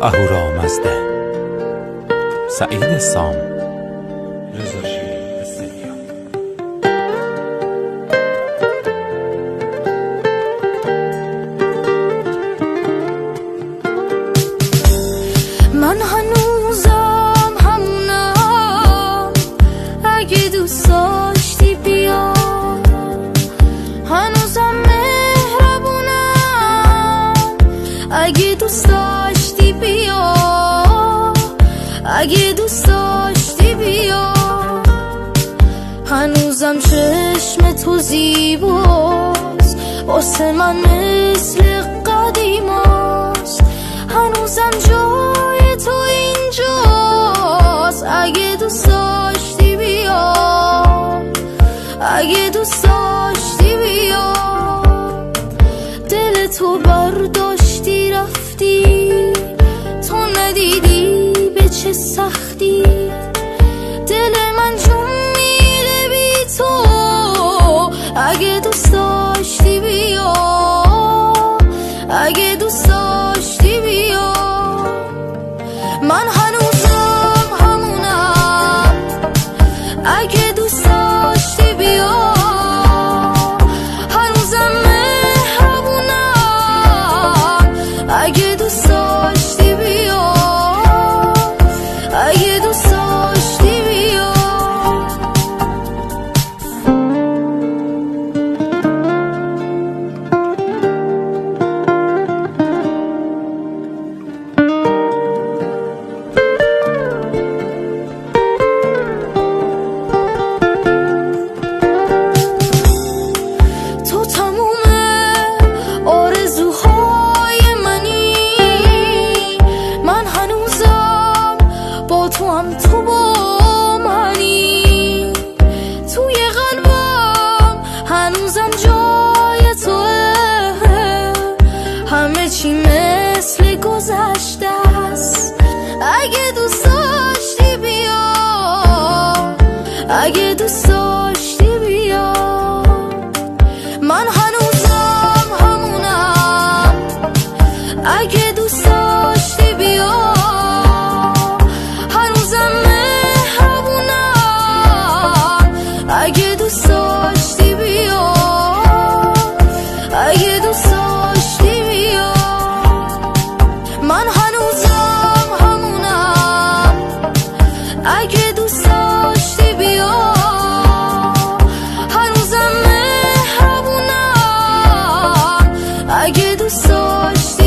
اهورامزده، سعید سام، رضا شیرین استدیو. من هنوزم همونم، اگه دوست داشتی بیا. هنوزم مهربونم، اگه دوست داشتی بیا. اگه دوست داشتی بیا. هنوزم چشم تو زیباست، واسه من مثل قدیماست. هنوزم جای تو اینجاست، اگه دوست داشتی بیا. اگه دوست داشتی بیا. دل تو برداشتی رفتی، تو ندیدی به چه سختی. دل من جون میره بی تو، اگه دوست داشتی بیا. اگه دوست داشتی بیا. من هنوزم همونم، اگه دوست داشتی بیا. هنوزم مهربونم، اگه دوست داشتی بیا. اگه دوست داشتی بیا. تو تموم آرزوهای منی، من هنوزم با تو هم، تو با منی. توی قلبم هنوزم جای توه، همه چی مثل گذشته است. اگه دوست داشتی بیا. اگه دوست داشتی بیا. من هنوزم همونم، اگه دوست داشتی بیا. هنوزم مهربونم، اگه دوست داشتی بیا. اگه دوست داشتی بیا. من هنوزم همونم، اگه دوست داشتی بیا. هنوزم مهربونم، اگه دوست داشتی